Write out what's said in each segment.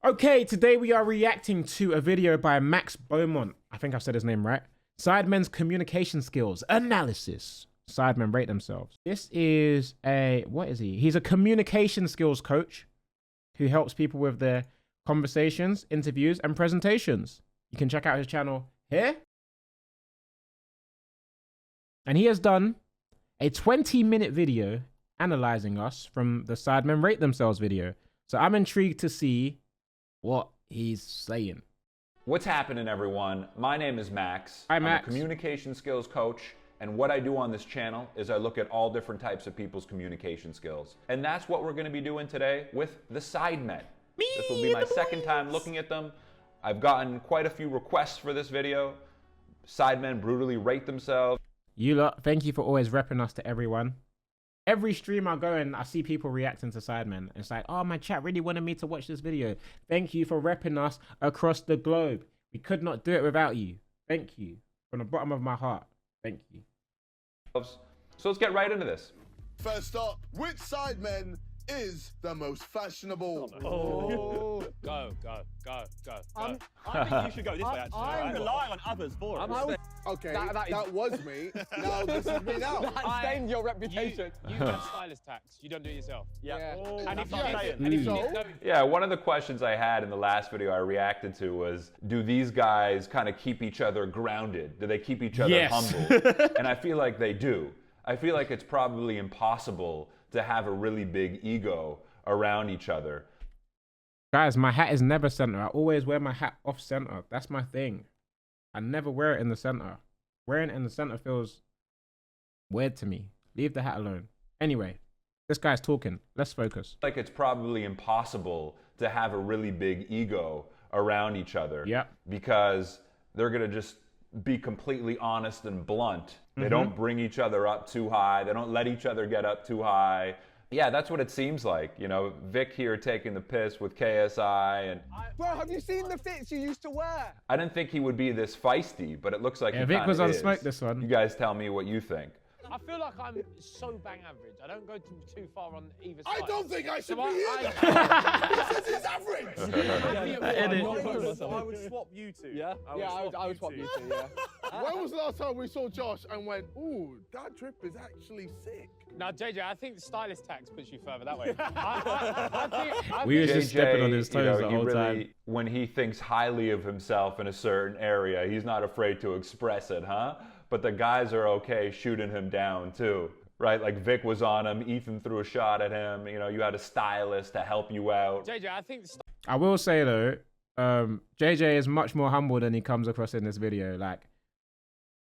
Okay, today we are reacting to a video by Max Beaumont. I think I've said his name right. Sidemen's communication skills analysis. Sidemen rate themselves. This is a, what is he? He's a communication skills coach who helps people with their conversations, interviews, and presentations. You can check out his channel here. And he has done a 20-minute video analyzing us from the Sidemen rate themselves video. So I'm intrigued to see what he's saying. What's happening, everyone? My name is Max. Hi, Max. I'm a communication skills coach, and what I do on this channel is I look at all different types of people's communication skills. And that's what we're going to be doing today with the Sidemen. This will be my second time looking at them. I've gotten quite a few requests for this video. Sidemen brutally rate themselves. You lot, thank you for always repping us to everyone. Every stream I go in, I see people reacting to Sidemen. It's like, oh, my chat really wanted me to watch this video. Thank you for repping us across the globe. We could not do it without you. Thank you. From the bottom of my heart. Thank you. So let's get right into this. First up, which Sidemen is the most fashionable? Oh. Go. I think you should go this way, actually. I'm relying on others for it. Okay, that was me. Now this is me now. That stained your reputation. You have stylist tax. You don't do it yourself. Yeah. Oh, And if Yeah, one of the questions I had in the last video I reacted to was, do these guys kind of keep each other grounded? Do they keep each other humble? And I feel like they do. I feel like it's probably impossible to have a really big ego around each other. Guys, my hat is never center. I always wear my hat off center. That's my thing. I never wear it in the center. Wearing it in the center feels weird to me. Leave the hat alone. Anyway, this guy's talking. Let's focus. Like it's probably impossible to have a really big ego around each other. Yep. Because they're going to just be completely honest and blunt. They don't bring each other up too high. They don't let each other get up too high. Yeah, that's what it seems like. You know, Vic here taking the piss with KSI. And Bro, have you seen the fits you used to wear? I didn't think he would be this feisty, but it looks like he Vic was kinda on is. smoke this one. You guys tell me what you think. I feel like I'm so bang average. I don't go too far on either side. I don't think I should So be here. He says he's average. I would swap you two. Yeah? I would swap you two, yeah. When was the last time we saw Josh and went, ooh, that drip is actually sick? Now, JJ, I think stylist tax puts you further that way. I We were think just stepping on his you toes know, the whole time. when he thinks highly of himself in a certain area, he's not afraid to express it, huh? But the guys are okay shooting him down too, right? Like Vic was on him, Ethan threw a shot at him. You know, you had a stylist to help you out. JJ, I think I will say though, JJ is much more humble than he comes across in this video. Like,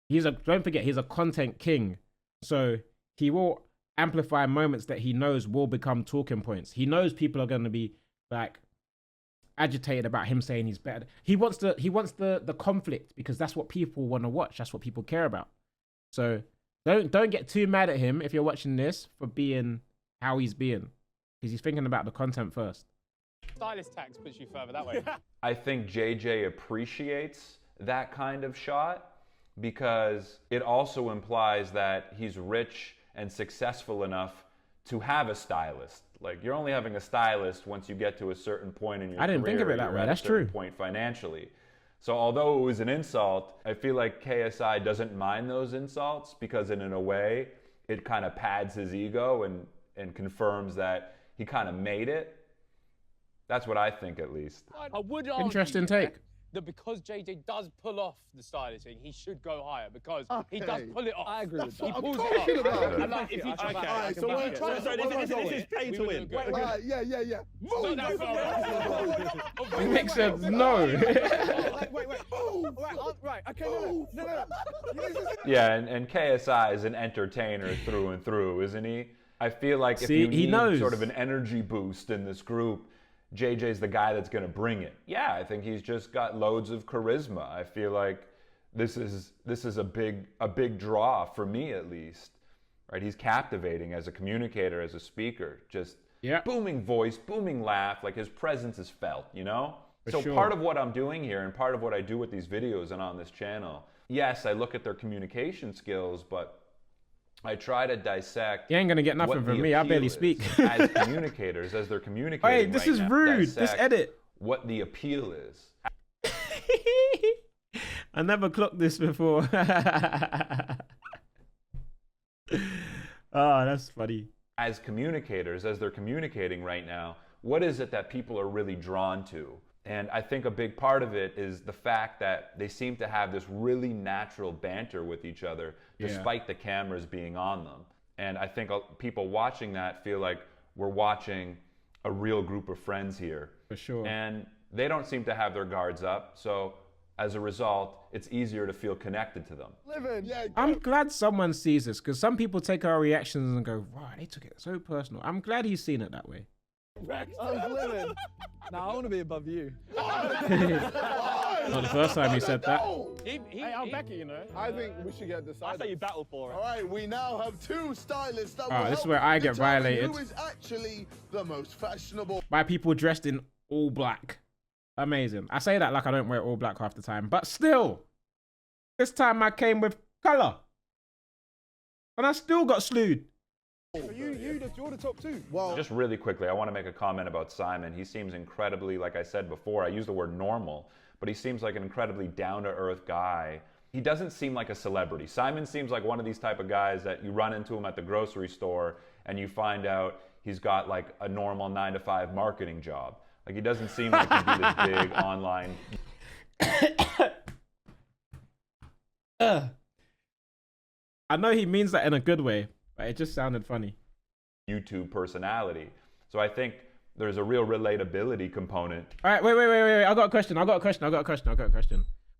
don't forget, he's a content king. So he will amplify moments that he knows will become talking points. He knows people are going to be like agitated about him saying he's better. He wants the conflict because that's what people want to watch. That's what people care about. So don't get too mad at him if you're watching this for being how he's being, because he's thinking about the content first. stylist tax puts you further that way. I think JJ appreciates that kind of shot because it also implies that he's rich and successful enough to have a stylist. Like, you're only having a stylist once you get to a certain point in your career. I didn't think of it that you're way. at That's a certain true. point financially. So although it was an insult, I feel like KSI doesn't mind those insults because in a way, it kind of pads his ego and confirms that he kind of made it. That's what I think, at least. I would argue Interesting take. that because JJ does pull off the stylish thing, he should go higher because he does pull it off. I agree with that. He pulls talking it off. about. And like, if you try Alright, so we're trying to This is pay to win. yeah. Move! Not that far. It makes sense. No. Wait. Right, okay, no. Yeah, and KSI is an entertainer through and through, isn't he? I feel like if See, you he need knows. sort of an energy boost in this group, JJ's the guy that's going to bring it. Yeah, I think he's just got loads of charisma. I feel like this is a big draw for me, at least. Right? He's captivating as a communicator, as a speaker. Just booming voice, booming laugh. Like, his presence is felt, you know? So sure. Part of what I'm doing here and part of what I do with these videos and on this channel, yes, I look at their communication skills, but I try to dissect. You ain't gonna get nothing what from the me. I appeal barely is speak. as communicators, as they're communicating. Hey, this right is now. rude. This Dissect edit. what the appeal is. I never clocked this before. Oh, that's funny. As communicators, as they're communicating right now, what is it that people are really drawn to? And I think a big part of it is the fact that they seem to have this really natural banter with each other, despite the cameras being on them. And I think people watching that feel like we're watching a real group of friends here. For sure. And they don't seem to have their guards up. So as a result, it's easier to feel connected to them. I'm glad someone sees this, because some people take our reactions and go, wow, they took it so personal. I'm glad he's seen it that way. I was living. Nah, I want to be above you. Not the first time he said that. Hey, I'm Becky, you know. I think we should get I decided. say you battle for it. All right, we now have two stylists that Oh, will this is help where I get determine violated. who is actually the most fashionable. By people dressed in all black. Amazing. I say that like I don't wear all black half the time, but still, this time I came with color, and I still got slewed. You're the top two. Well, Just really quickly, I want to make a comment about Simon. He seems incredibly, like I said before, I used the word normal, but he seems like an incredibly down-to-earth guy. He doesn't seem like a celebrity. Simon seems like one of these type of guys that you run into him at the grocery store and you find out he's got like a normal 9-to-5 marketing job. Like, he doesn't seem like he'd be this big online I know he means that in a good way, but it just sounded funny. YouTube personality. So I think there's a real relatability component. All right, wait. I got a question.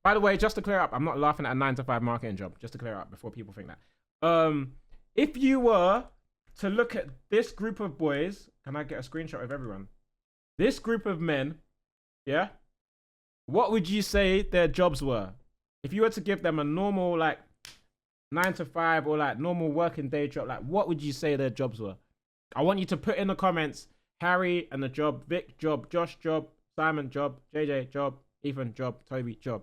By the way, just to clear up, I'm not laughing at a 9-to-5 marketing job. Just to clear up before people think that. If you were to look at this group of boys, can I get a screenshot of everyone? This group of men, yeah? What would you say their jobs were? If you were to give them a normal, like, 9-to-5 or like normal working day job, like what would you say their jobs were? I want you to put in the comments, Harry and the job, Vic job, Josh job, Simon job, JJ job, Ethan job, Toby job.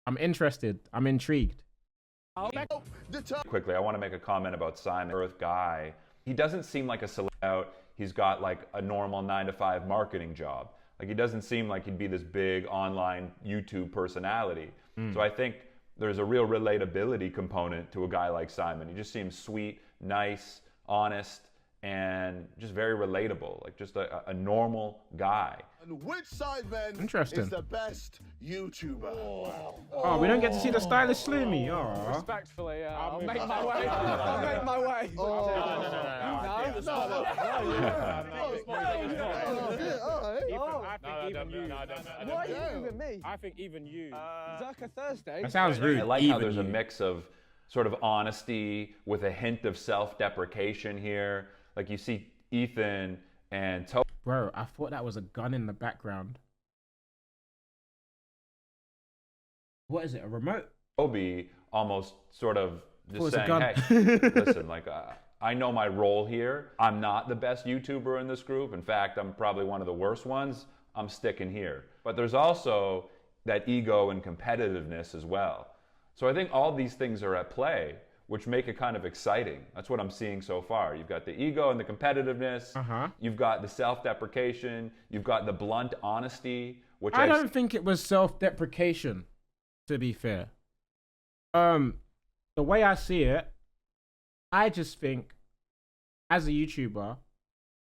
I'm interested. I'm intrigued. Quickly, I want to make a comment about Simon, Earth guy. He doesn't seem like a celebrity. He's got like a normal 9-to-5 marketing job. Like, he doesn't seem like he'd be this big online YouTube personality. So I think there's a real relatability component to a guy like Simon. He just seems sweet, nice, honest, and just very relatable. Like, just a normal guy. And which Sidemen Interesting. is the best YouTuber? Oh, we don't get to see the stylist slew me. Oh. Respectfully, I'll make my way. I'll make my way. Why are you moving me? I think even you. Zerka Thursday. That sounds rude. I like how Even there's a you. mix of sort of honesty with a hint of self-deprecation here. Like, you see Ethan and Toby. Bro, I thought that was a gun in the background. What is it? A remote? Almost sort of Oh, just it's a saying, gun. hey, listen, like, I know my role here. I'm not the best YouTuber in this group. In fact, I'm probably one of the worst ones. I'm sticking here. But there's also that ego and competitiveness as well. So I think all these things are at play, which make it kind of exciting. That's what I'm seeing so far. You've got the ego and the competitiveness. You've got the self-deprecation. You've got the blunt honesty, which I don't think it was self-deprecation, to be fair. The way I see it, I just think as a YouTuber,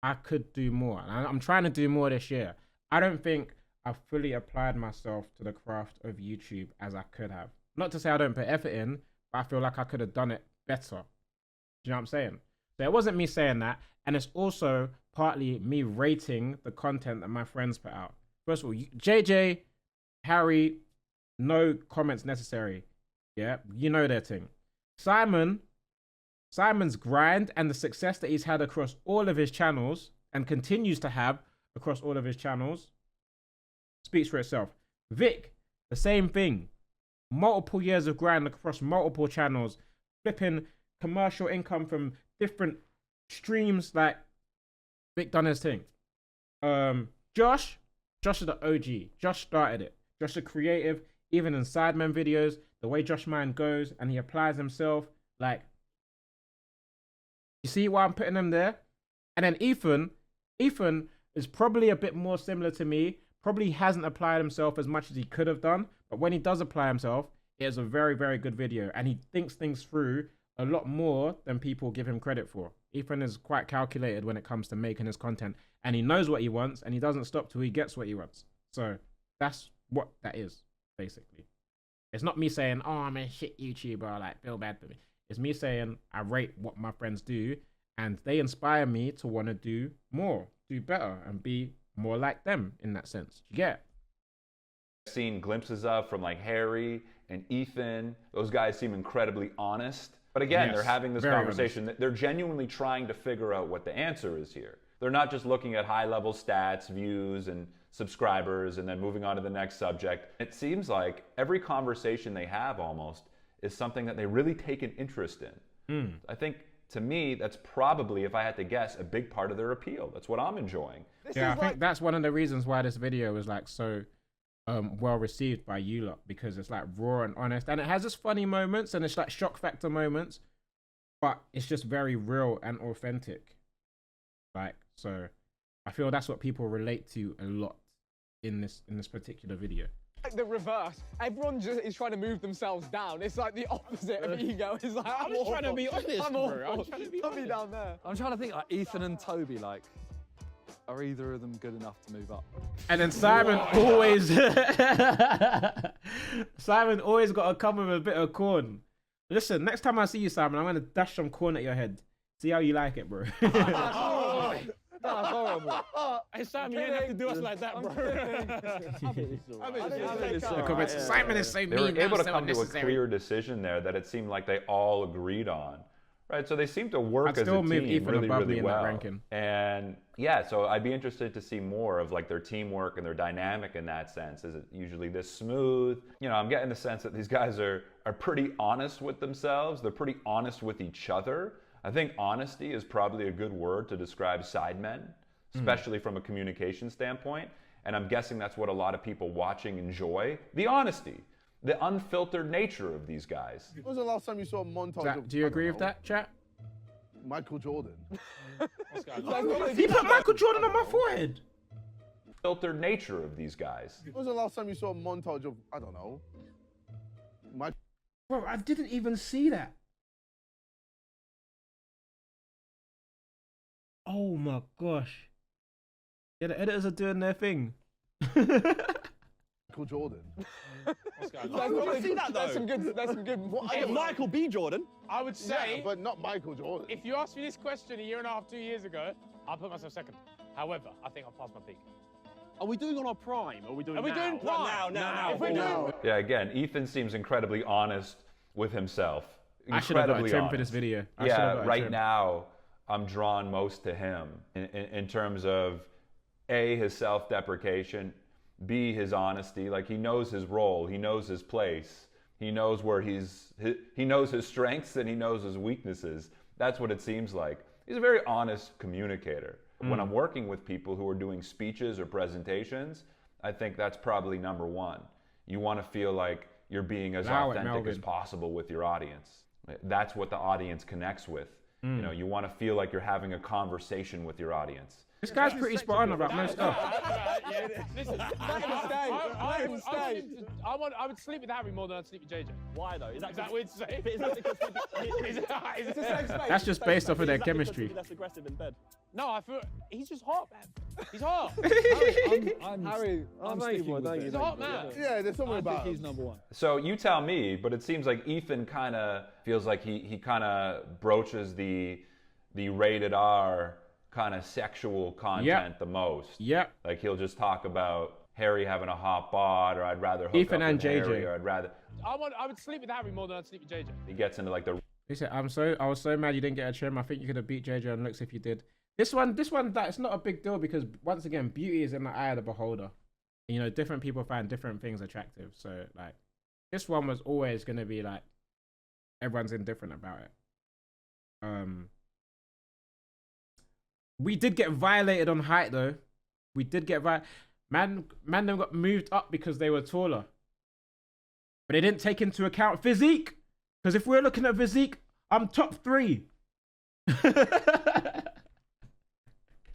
I could do more. And I'm trying to do more this year. I don't think I've fully applied myself to the craft of YouTube as I could have. Not to say I don't put effort in, but I feel like I could have done it better. Do you know what I'm saying? So it wasn't me saying that. And it's also partly me rating the content that my friends put out. First of all, JJ, Harry, no comments necessary. Yeah, you know their thing. Simon's grind and the success that he's had across all of his channels and continues to have across all of his channels speaks for itself. Vic, the same thing. Multiple years of grind across multiple channels, flipping commercial income from different streams. Like, Vic done his thing. Josh is the OG. Josh started it. Josh is creative, even in Sidemen videos, the way Josh Man goes and he applies himself. Like, you see why I'm putting him there? And then Ethan is probably a bit more similar to me, probably hasn't applied himself as much as he could have done. But when he does apply himself, it is a very, very good video. And he thinks things through a lot more than people give him credit for. Ethan is quite calculated when it comes to making his content. And he knows what he wants, and he doesn't stop till he gets what he wants. So that's what that is, basically. It's not me saying, oh, I'm a shit YouTuber, like, feel bad for me. It's me saying I rate what my friends do, and they inspire me to want to do more, do better, and be more like them in that sense. You get it? Seen glimpses of from like Harry and Ethan. Those guys seem incredibly honest. But again, Yes, they're having this very conversation. They're genuinely trying to figure out what the answer is here. They're not just looking at high-level stats, views, and subscribers, and then moving on to the next subject. It seems like every conversation they have almost is something that they really take an interest in. I think, to me, that's probably, if I had to guess, a big part of their appeal. That's what I'm enjoying. Yeah, I think that's one of the reasons why this video is like so well received by you lot, because it's like raw and honest, and it has its funny moments and it's like shock factor moments, but it's just very real and authentic. Like, so I feel that's what people relate to a lot in this particular video. Like the reverse. Everyone just is trying to move themselves down. It's like the opposite of ego. It's like, I'm just trying to be honest, I'm bro. awful. I'm trying to be Put me honest. down there. I'm trying to think, like, Ethan and Toby, like, are either of them good enough to move up? And then Simon always Simon always got to come with a bit of corn. Listen, next time I see you, Simon, I'm gonna dash some corn at your head. See how you like it, bro. That's horrible. Hey, Sam, you didn't have to do us like that, bro. Simon is so mean. They were able to so come to a unnecessary. clear decision there that it seemed like they all agreed on. Right, so they seem to work I'd as still a move team Ethan really, above really me in that well. ranking. And yeah, so I'd be interested to see more of like their teamwork and their dynamic in that sense. Is it usually this smooth? You know, I'm getting the sense that these guys are pretty honest with themselves. They're pretty honest with each other. I think honesty is probably a good word to describe Sidemen, especially from a communication standpoint. And I'm guessing that's what a lot of people watching enjoy. The honesty. The unfiltered nature of these guys. When was the last time you saw a montage of... Do you agree with that, chat? Michael Jordan. He put Michael Jordan on my forehead. Filtered nature of these guys. When was the last time you saw a montage of, I don't know, Bro, I didn't even see that. Oh my gosh. Yeah, the editors are doing their thing. Michael Jordan? I want to see that, though. There's some good. Hey, Michael B. Jordan. I would say, Yeah, but not Michael Jordan. if you asked me this question a year and a half, 2 years ago, I'll put myself second. However, I think I've passed my peak. Are we doing on our prime? Or are we doing Are we now? doing prime? Now. If we're doing... Yeah, again, Ethan seems incredibly honest with himself. I should have got a Incredibly trim for honest. this video. I should have Yeah, got a right trim. now, I'm drawn most to him in terms of A, his self-deprecation, B, his honesty. Like, he knows his role, he knows his place, he knows where he knows his strengths and he knows his weaknesses. That's what it seems like. He's a very honest communicator. When I'm working with people who are doing speeches or presentations, I think that's probably number one. You want to feel like you're being as Allow it, authentic as Melvin. possible with your audience. That's what the audience connects with. You know, you want to feel like you're having a conversation with your audience. This guy's pretty spot on about most stuff. Listen, I would sleep with Harry more than I'd sleep with JJ. Why, though? Is that weird to say? Is that because Is it That's just based off of their chemistry. less aggressive in bed? No, I feel he's just hot, man. He's hot. I'm Harry. I'm sticking with it. He's a hot man. Yeah, there's something I about think he's him. number one. So you tell me, but it seems like Ethan kind of feels like he kind of broaches the rated R kind of sexual content the most. Yep. Like he'll just talk about Harry having a hot bod, or I'd rather hook Ethan up and with Harry, JJ. or I'd rather. I would sleep with Harry more than I'd sleep with JJ. He gets into like the He said, I was so mad you didn't get a trim. I think you could have beat JJ on looks if you did. This one, that's not a big deal because once again, beauty is in the eye of the beholder. You know, different people find different things attractive. So like, this one was always gonna be like, everyone's indifferent about it. We did get violated on height though. We did get man them got moved up because they were taller. But they didn't take into account physique. Because if we're looking at physique, I'm top 3.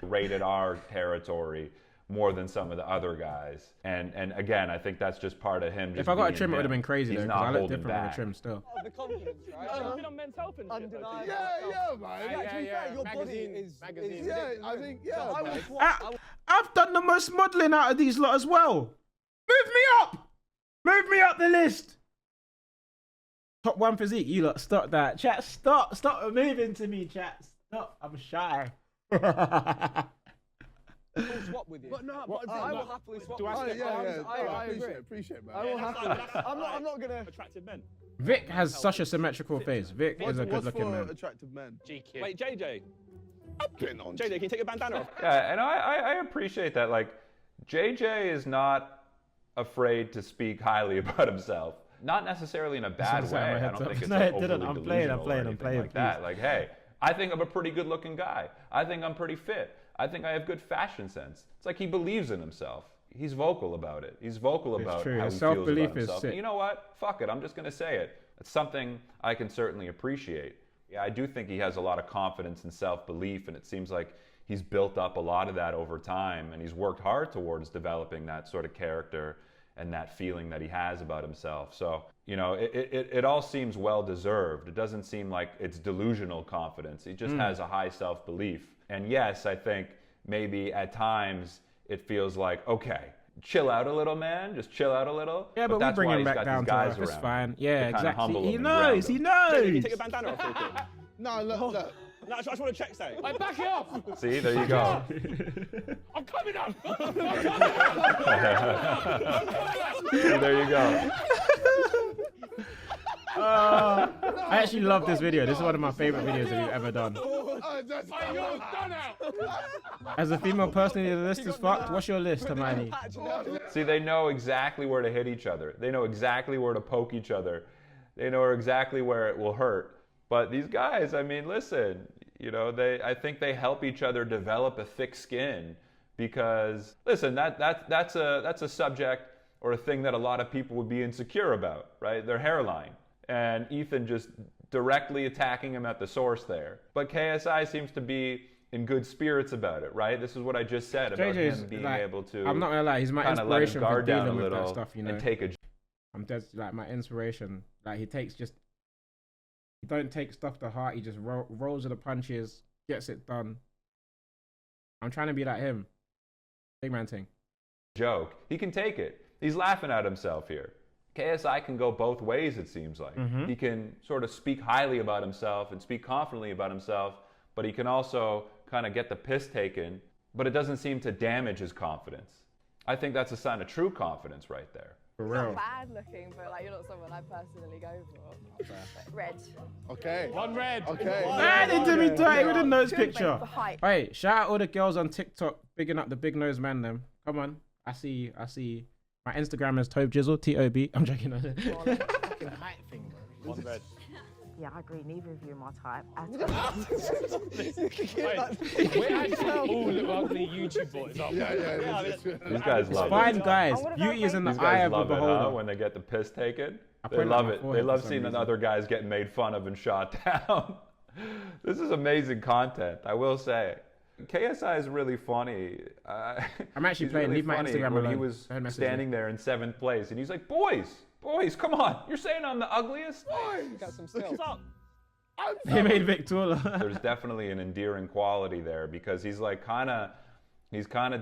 rated R territory more than some of the other guys. And again, I think that's just part of him. Just If I got a being trim, it would have him. been crazy He's though, not because I look holding different with a back. trim still. The confidence, right? You've been on Men's Health and shit. Undeniable. Yeah, man. Yeah, to be fair, your body Magazine- is magazine. Yeah, I think, yeah, I man. would swap. I've done the most modelling out of these lot as well. Move me up! Move me up the list! Top 1 physique, you lot, stop that. Chat, stop moving to me, chat. Stop, I'm shy. I'll swap with you. But no, What- but I will happily swap Do I with Oh, you. yeah, I appreciate agree. it, man. I will happily. I'm not gonna. Attractive men. Vic has such a symmetrical face. Vic is a good What's looking for man. attractive men? GQ. Wait, JJ. Getting on. JJ, can you take your bandana off? Yeah, and I appreciate that. Like, JJ is not afraid to speak highly about himself. Not necessarily in a bad Just way. had my I heads don't up. think it's No, like it didn't. overly I'm playing, delusional or anything like that. please. Like, hey, I think I'm a pretty good-looking guy. I think I'm pretty fit. I think I have good fashion sense. It's like he believes in himself. He's vocal about it. He's vocal It's about true. how His he feels self-belief about is himself. sick. And you know what? Fuck it. I'm just going to say it. It's something I can certainly appreciate. Yeah, I do think he has a lot of confidence and self-belief, and it seems like he's built up a lot of that over time, and he's worked hard towards developing that sort of character and that feeling that he has about himself. So, you know, it all seems well-deserved. It doesn't seem like it's delusional confidence. He just has a high self-belief. And yes, I think maybe at times it feels like, okay, chill out a little, man. Just chill out a little. Yeah, but we that's bring why him he's back got down these to guys earth. It's around fine. Yeah, to kinda exactly. humble He him and ground knows. He him. JJ, can you knows. take your bandana off real quick? No, look. No, I just want to check something. Hey, back it up! See, there you go. I'm coming up! See, there you go. I actually love this video. This is one of my favorite videos that we've ever done. Hey, you're done out! As a female person, the list is fucked. What's your list, Hermione? See, they know exactly where to hit each other. They know exactly where to poke each other. They know exactly where it will hurt. But these guys, I mean, listen, you know, I think they help each other develop a thick skin because, listen, that's a subject or a thing that a lot of people would be insecure about, right? Their hairline. And Ethan just directly attacking him at the source there. But KSI seems to be in good spirits about it, right? This is what I just said about JJ's him being like, able to I'm not gonna lie, he's my kind of let his inspiration for guard down a dealing with that little stuff, you know. and take a I'm just like my inspiration. Like he don't take stuff to heart. He just rolls with the punches, gets it done. I'm trying to be like him. Big man thing. joke. He can take it. He's laughing at himself here. KSI can go both ways, it seems like. Mm-hmm. He can sort of speak highly about himself and speak confidently about himself, but he can also kind of get the piss taken, but it doesn't seem to damage his confidence. I think that's a sign of true confidence right there. For Not real. bad looking, but like you're not someone I personally go for. Red. Okay. One red. Okay. Man, it did me dirty with a nose Good weight picture. for height. Wait, shout out all the girls on TikTok bigging up the big nose man them. Come on. I see. My Instagram is TobeJizzle, T-O-B. I'm joking. Fucking height thing, bro. One red. Yeah, I agree. Neither of you are my type at all. Wait, we're actually all ugly YouTube boys, aren't we? These guys love Fine it. guys. Beauty is in the These eye guys of the love it, huh? beholder. When they get the piss taken. They pointed love at my it. They forehead love for some seeing reason. other guys getting made fun of and shot down. This is amazing content, I will say. KSI is really funny. I'm actually he's playing. really Leave my funny Instagram when he alone. was Don't message standing there in 7th place, and he's like, boys, come on. You're saying I'm the ugliest? Got some skills. He made Vic taller. There's definitely an endearing quality there because he's like kind of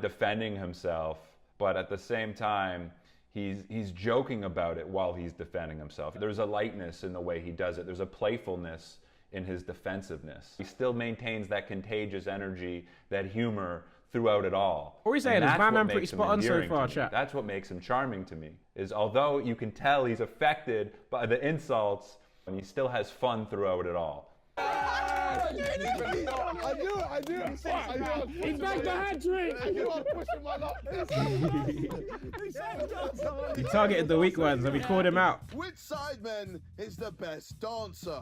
defending himself, but at the same time, he's joking about it while he's defending himself. There's a lightness in the way he does it. There's a playfulness in his defensiveness. He still maintains that contagious energy, that humor throughout it all. What are we saying? And Is that's my what man pretty makes him spot on so endearing far, to me. chat? That's what makes him charming to me, is although you can tell he's affected by the insults, and he still has fun throughout it all. I do. He's back to hat trick. I knew I was pushing my luck. He targeted the weak ones and we called him out. Which Sidemen is the best dancer?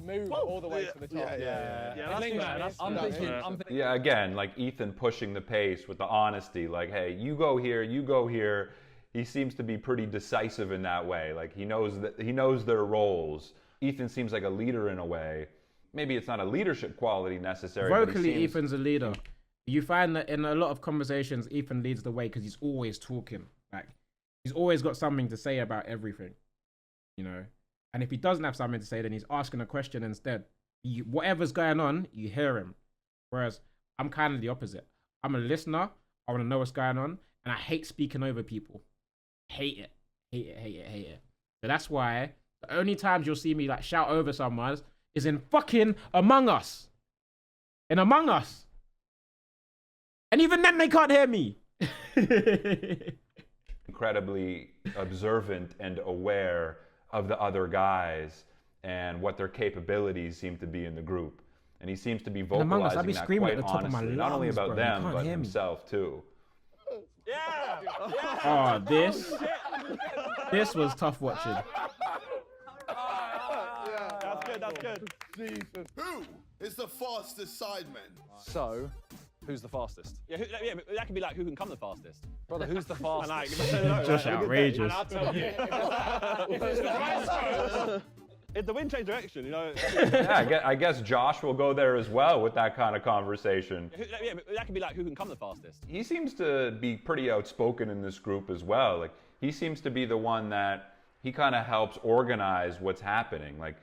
Move all the way to the top. I'm thinking. Yeah, again, like Ethan pushing the pace with the honesty, like, hey, you go here, you go here. He seems to be pretty decisive in that way. Like he knows their roles. Ethan seems like a leader in a way. Maybe it's not a leadership quality necessarily. but he Vocally, seems- Ethan's a leader. you find that in a lot of conversations, Ethan leads the way because he's always talking. Like, he's always got something to say about everything, you know? And if he doesn't have something to say, then he's asking a question instead. Whatever's going on, you hear him. Whereas I'm kind of the opposite. I'm a listener. I want to know what's going on. And I hate speaking over people. Hate it. Hate it, hate it, hate it. So that's why the only times you'll see me like shout over someone is in fucking Among Us. In Among Us. And even then they can't hear me. Incredibly observant and aware of the other guys and what their capabilities seem to be in the group. And he seems to be vocalizing I'd be that screaming quite at the top of my honestly, not only lungs, about bro. them, You can't but hear me. himself too. Yeah! Oh, this was tough watching. That's good, that's good. Jesus. Who is the fastest Sidemen? So, who's the fastest? Yeah, but that could be like who can come the fastest. Brother, who's the fastest? And like, Just outrageous. And I'll tell you. If the wind changed direction, you know. Yeah, I guess Josh will go there as well with that kind of conversation. Yeah, but that could be like who can come the fastest. He seems to be pretty outspoken in this group as well. Like, he seems to be the one that he kind of helps organize what's happening. Like,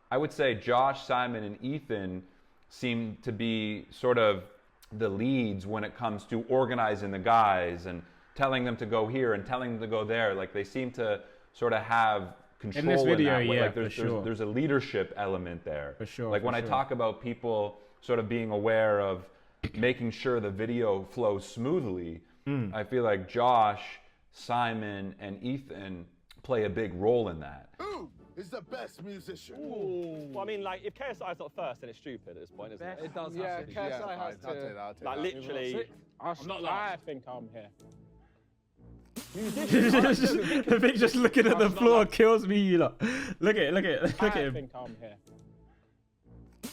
I would say Josh, Simon, and Ethan seem to be sort of the leads when it comes to organizing the guys and telling them to go here and telling them to go there. Like, they seem to sort of have control in this video, that way. yeah, Like, there's a leadership element there. For sure. Like, when I talk about people sort of being aware of making sure the video flows smoothly, I feel like Josh, Simon, and Ethan play a big role in that. Who is the best musician? Well, I mean, like, if KSI's not first, then it's stupid at this point, isn't it? It does have to be. KSI has to. Like, literally. I'm not I think I'm here. Vic just looking at the floor kills me, you lot. Look at him. I think I'm here.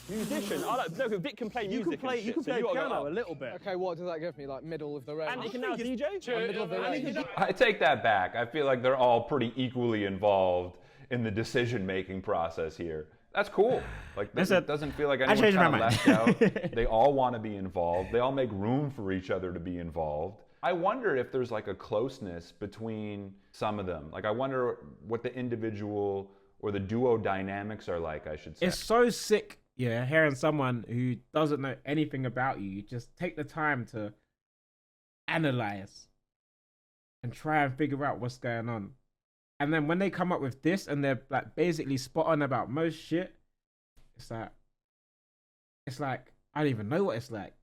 Musician? I like, no, Vic can play music. You can so play you gotta go piano up. a little bit. Okay, what does that give me? Like middle of the range? And he can now DJ? Middle of the range. I take that back. I feel like they're all pretty equally involved in the decision-making process here. That's cool. Like, this doesn't feel like anyone's kind of left out. They all want to be involved. They all make room for each other to be involved. I wonder if there's like a closeness between some of them. Like, I wonder what the individual or the duo dynamics are like, I should say. It's so sick, yeah, hearing someone who doesn't know anything about you just take the time to analyze and try and figure out what's going on. And then when they come up with this and they're like basically spot on about most shit, it's like, I don't even know what it's like.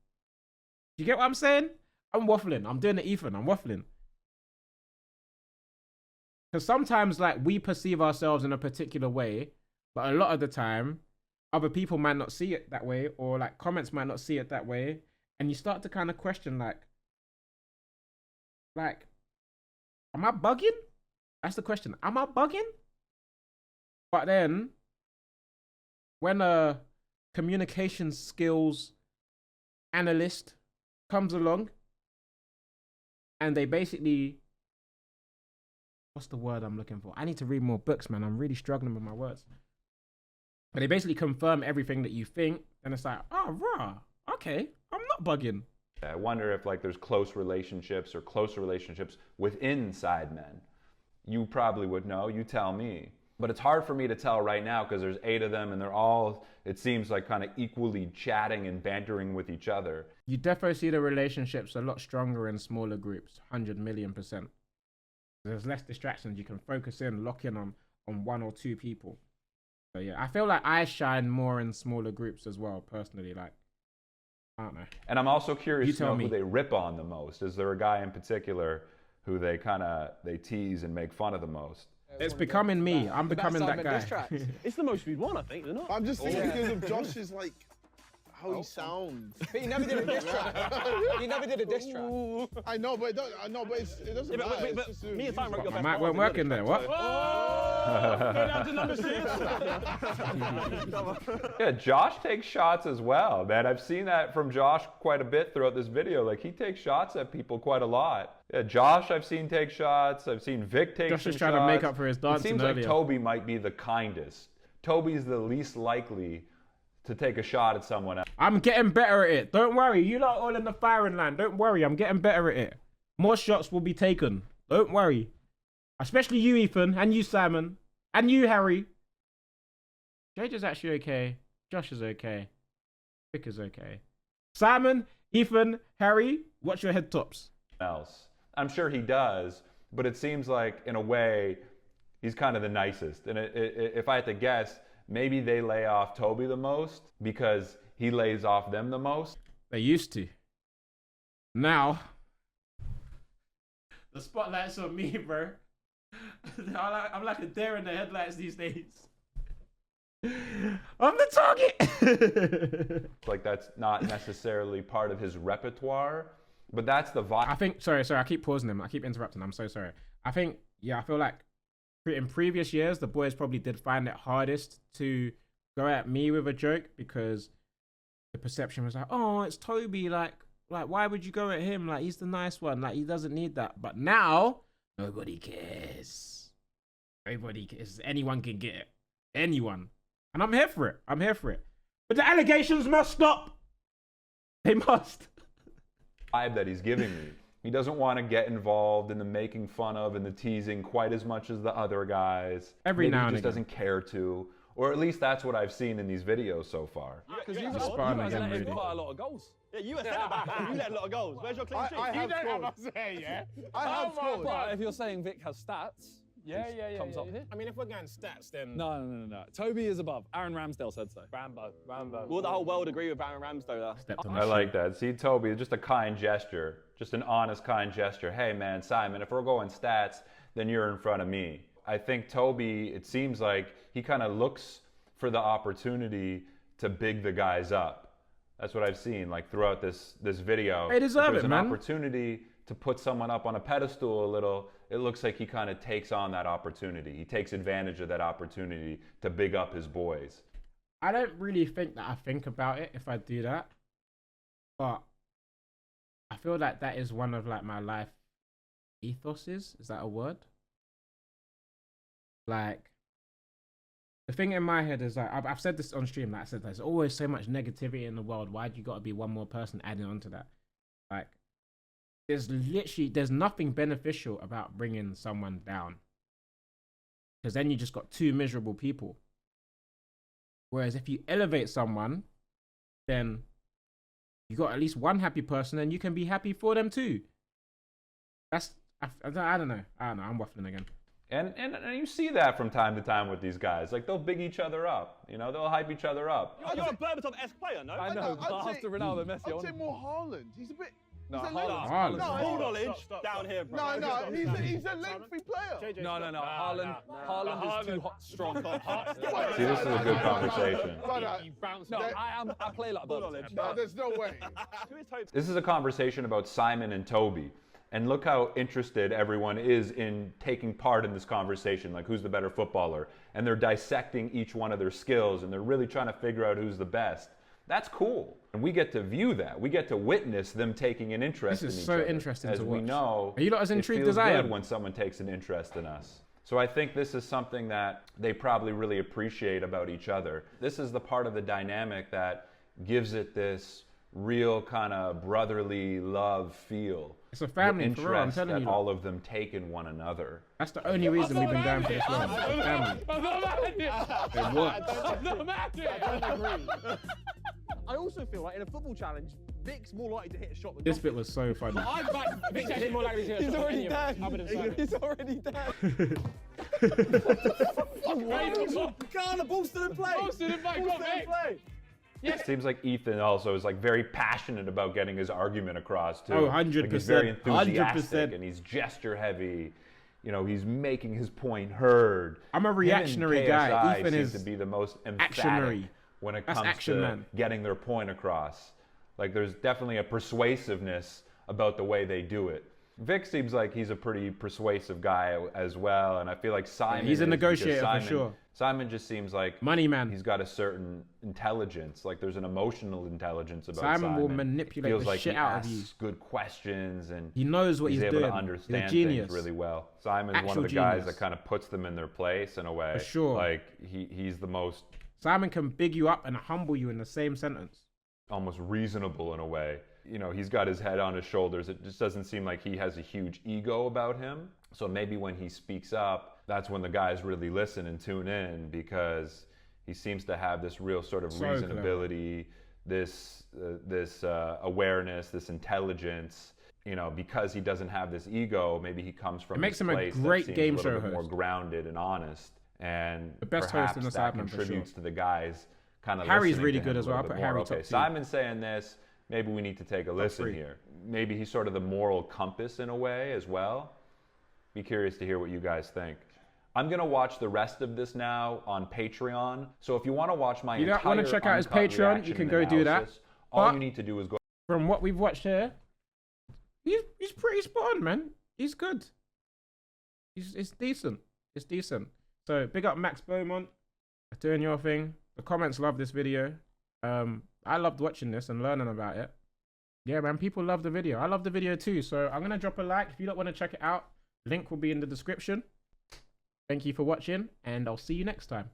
You get what I'm saying? I'm waffling. I'm doing the Ethan. I'm waffling. Because sometimes, like, we perceive ourselves in a particular way, but a lot of the time, other people might not see it that way, or like comments might not see it that way, and you start to kind of question, like, am I bugging? That's the question. Am I bugging? But then, when a communication skills analyst comes along, and they basically, what's the word I'm looking for? I need to read more books, man. I'm really struggling with my words. But they basically confirm everything that you think, and it's like, oh, rah, okay, I'm not bugging. I wonder if like there's close relationships or closer relationships within Sidemen. You probably would know, you tell me. But it's hard for me to tell right now because there's 8 of them and they're all, it seems like kind of equally chatting and bantering with each other. You definitely see the relationships a lot stronger in smaller groups, 100,000,000%. There's less distractions. You can focus in, lock in on 1 or 2 people. So yeah, I feel like I shine more in smaller groups as well, personally. Like, I don't know. And I'm also curious to know me. who they rip on the most. Is there a guy in particular who they tease and make fun of the most? It's becoming me. I'm becoming that guy. It's the most viewed one, I think, isn't it? I'm just thinking because of Josh's like how he sounds. But he never did a diss track. He never did a diss track. I know, but it doesn't matter. But It's just me and Simon wrote your My best mic bars, weren't working there. What? Down to number 6. Yeah, Josh takes shots as well, man. I've seen that from Josh quite a bit throughout this video. Like, he takes shots at people quite a lot. Yeah, Josh I've seen take shots. I've seen Vic take Josh some is trying shots. to make up for his dancing It seems earlier. like Toby might be the kindest. Toby's the least likely to take a shot at someone else. I'm getting better at it. Don't worry. You lot all in the firing line. Don't worry. I'm getting better at it. More shots will be taken. Don't worry. Especially you, Ethan, and you, Simon, and you, Harry. JJ's actually okay. Josh is okay. Vic is okay. Simon, Ethan, Harry, watch your head tops. Else. I'm sure he does, but it seems like, in a way, he's kind of the nicest. And if I had to guess, maybe they lay off Toby the most because he lays off them the most. They used to. Now, the spotlight's on me, bro. I'm like a deer in the headlights these days. I'm the target. Like, that's not necessarily part of his repertoire, but that's the vibe. I think, sorry, I keep pausing him. I keep interrupting. I'm so sorry. I think, I feel like in previous years, the boys probably did find it hardest to go at me with a joke because the perception was like, oh, it's Toby. Like, why would you go at him? Like, he's the nice one. Like, he doesn't need that. But now, nobody cares. Nobody cares. Anyone can get it. Anyone. And I'm here for it. I'm here for it. But the allegations must stop. They must. Vibe that he's giving me. He doesn't want to get involved in the making fun of and the teasing quite as much as the other guys. Every now and he just again. doesn't care to. Or at least that's what I've seen in these videos so far. Because you Spawn guys again, let Rudy. quite a lot of goals. Yeah, you were centre back. You let a lot of goals. Where's your clean sheet? I have scored. I have scored. But if you're saying Vic has stats, comes up. I mean, if we're going stats, then No. Toby is above. Aaron Ramsdale said so. Rambo. Will the whole world agree with Aaron Ramsdale? Stepped on I the like that. See, Toby, just a kind gesture. Just an honest, kind gesture. Hey, man, Simon, if we're going stats, then you're in front of me. I think Toby, it seems like he kind of looks for the opportunity to big the guys up. That's what I've seen, like, throughout this video. They deserve There's it, an man. opportunity to put someone up on a pedestal a little. It looks like he kind of takes on that opportunity. He takes advantage of that opportunity to big up his boys. I don't really think that I think about it if I do that. But I feel like that is one of like my life ethoses. Is that a word? Like, the thing in my head is like, I've said this on stream, like I said, there's always so much negativity in the world. Why do you got to be one more person adding on to that? Like, there's nothing beneficial about bringing someone down. Because then you just got two miserable people. Whereas if you elevate someone, then you got at least one happy person and you can be happy for them too. I don't know. I'm waffling again. And you see that from time to time with these guys. Like, they'll big each other up. You know, they'll hype each other up. You're a Berbatov-esque player, no? I know, but after Ronaldo, Messi, I'd say more Haaland. He's a bit... No, he's a Haaland. lengthy- Full knowledge down here, bro. No, he's a lengthy player. No. Haaland is too hot, strong. See, this is a good conversation. You bounce. No, I play like Berbatov. No, there's no way. Who is Toby? This is a conversation about Simon and Toby. And look how interested everyone is in taking part in this conversation, like who's the better footballer. And they're dissecting each one of their skills, and they're really trying to figure out who's the best. That's cool. And we get to view that. We get to witness them taking an interest in each other. This is so interesting as to we watch. know, Are you not as intrigued it feels as I good am? when someone takes an interest in us. So I think this is something that they probably really appreciate about each other. This is the part of the dynamic that gives it this real kind of brotherly love feel. It's a family, the for real, I'm interest telling that you. all of them take in one another. That's the only reason we've been going for this long. It's a family. I'm not mad at you. It works. I'm not mad at you. I also feel like in a football challenge, Vic's more likely to hit a shot than This bit was so funny. I'm back. Vic's actually more likely to hit a He's shot already than dead. other than Simon. He's already dead. God, the ball's still in play. Ball's still in play. Go on, Vic. It seems like Ethan also is like very passionate about getting his argument across too. Oh, Like, 100%. he's very enthusiastic 100%. and he's gesture heavy. You know, he's making his point heard. I'm a Him and reactionary guy. KSI Ethan seem is to be the most emphatic actionary. when it That's comes action to man. getting their point across. Like, there's definitely a persuasiveness about the way they do it. Vic seems like he's a pretty persuasive guy as well, and I feel like Simon He's a is, because negotiator for Simon, sure. Simon just seems like Money man. he's got a certain intelligence, like there's an emotional intelligence about Simon Simon. will manipulate Feels the like shit he out of asks you. good questions and He knows what he's able doing. to He's a understand genius. things really well. Simon's one Actual of the guys genius. that kind of puts them in their place in a way. For sure. Like he's the most Simon can big you up and humble you in the same sentence. Almost reasonable in a way. You know, he's got his head on his shoulders. It just doesn't seem like he has a huge ego about him. So maybe when he speaks up, that's when the guys really listen and tune in, because he seems to have this real sort of reasonability, this awareness, this intelligence. You know, because he doesn't have this ego, maybe he comes from makes him a place great that seems game a little show bit more host. grounded and honest, and The best perhaps host in the that Sidemen for contributes to the guys kind of. Harry's really good as well. I put Harry top Okay, two. Simon's saying this. Maybe we need to take a listen three. here. Maybe he's sort of the moral compass in a way as well. Be curious to hear what you guys think. I'm gonna watch the rest of this now on Patreon. So if you want to watch my entire want to check out his uncut Patreon, reaction you can and go do that. analysis, all But you need to do is go. from what we've watched here, he's pretty spot on, man. He's good. It's decent. It's decent. So big up Max Beaumont for doing your thing. The comments love this video. I loved watching this and learning about it. Yeah, man, people love the video. I love the video too. So I'm gonna drop a like if you don't want to check it out. Link will be in the description. Thank you for watching, and I'll see you next time.